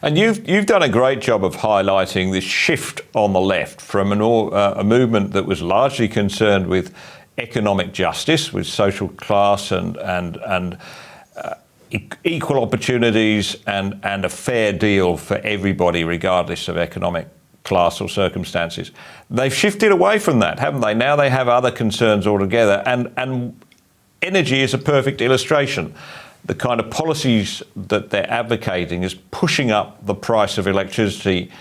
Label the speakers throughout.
Speaker 1: And you've done a great job of highlighting this shift on the left from a movement that was largely concerned with economic justice, with social class and equal opportunities and a fair deal for everybody, regardless of economic class or circumstances. They've shifted away from that, haven't they? Now they have other concerns altogether, and energy is a perfect illustration. The kind of policies that they're advocating is pushing up the price of electricity.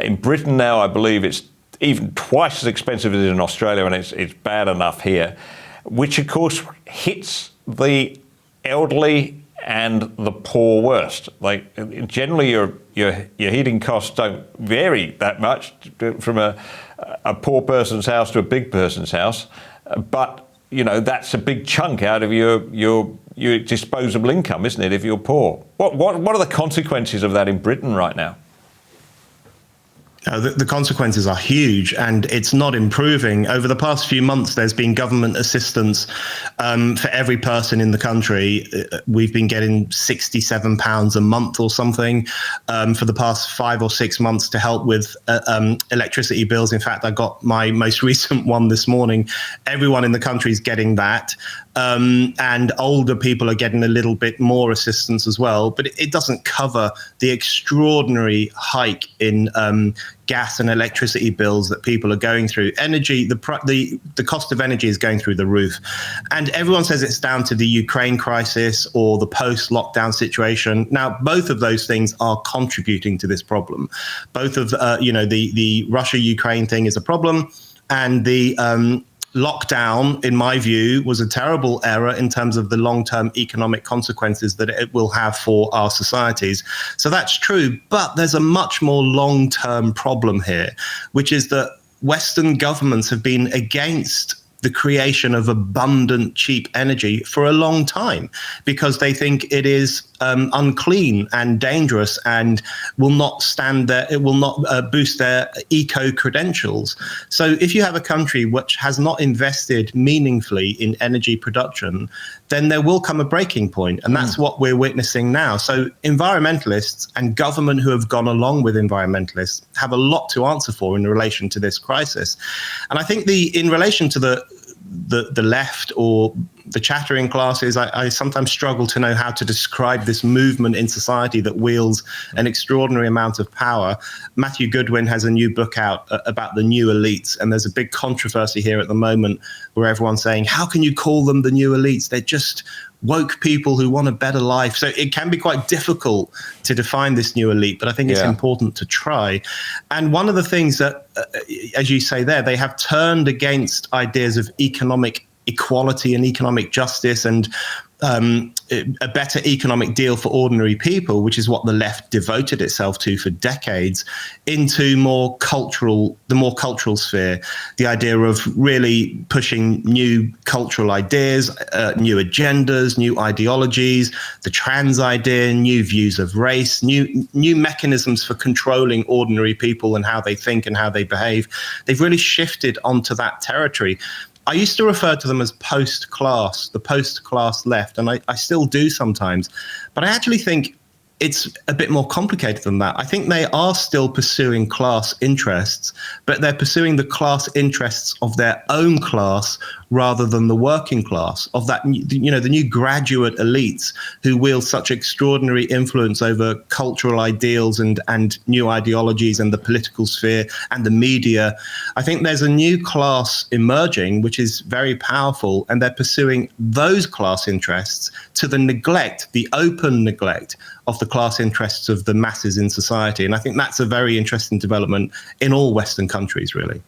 Speaker 1: In Britain now, I believe it's even twice as expensive as in Australia, and it's bad enough here, which of course hits the elderly and the poor worst. Like, generally your heating costs don't vary that much from a poor person's house to a big person's house, but you know, that's a big chunk out of your disposable income, isn't it, if you're poor? What are the consequences of that in Britain right now?
Speaker 2: The consequences are huge, and it's not improving. Over the past few months, there's been government assistance for every person in the country. We've been getting £67 a month or something for the past 5 or 6 months to help with electricity bills. In fact, I got my most recent one this morning. Everyone in the country is getting that. And older people are getting a little bit more assistance as well, but it doesn't cover the extraordinary hike in gas and electricity bills that people are going through. Energy, the cost of energy is going through the roof, and everyone says it's down to the Ukraine crisis or the post-lockdown situation. Now, both of those things are contributing to this problem. Both of the Russia-Ukraine thing is a problem, and the lockdown, in my view, was a terrible error in terms of the long-term economic consequences that it will have for our societies. So that's true, but there's a much more long-term problem here, which is that Western governments have been against the creation of abundant, cheap energy for a long time because they think it is unclean and dangerous and will not stand there. It will not boost their eco credentials. So if you have a country which has not invested meaningfully in energy production, then there will come a breaking point. And that's what we're witnessing now. So environmentalists and government who have gone along with environmentalists have a lot to answer for in relation to this crisis. And I think in relation to the left or the chattering classes, I sometimes struggle to know how to describe this movement in society that wields an extraordinary amount of power. Matthew Goodwin has a new book out about the new elites, and there's a big controversy here at the moment where everyone's saying, how can you call them the new elites? They're just woke people who want a better life. So it can be quite difficult to define this new elite, but I think it's important to try. And one of the things that, as you say there, they have turned against ideas of economic equality and economic justice and a better economic deal for ordinary people, which is what the left devoted itself to for decades, into the more cultural sphere. The idea of really pushing new cultural ideas, new agendas, new ideologies, the trans idea, new views of race, new mechanisms for controlling ordinary people and how they think and how they behave. They've really shifted onto that territory. I used to refer to them as post-class, the post-class left, and I still do sometimes. But I actually think it's a bit more complicated than that. I think they are still pursuing class interests, but they're pursuing the class interests of their own class rather than the working class, of that, the new graduate elites who wield such extraordinary influence over cultural ideals and new ideologies and the political sphere and the media. I think there's a new class emerging, which is very powerful, and they're pursuing those class interests to the open neglect of the class interests of the masses in society. And I think that's a very interesting development in all Western countries, really.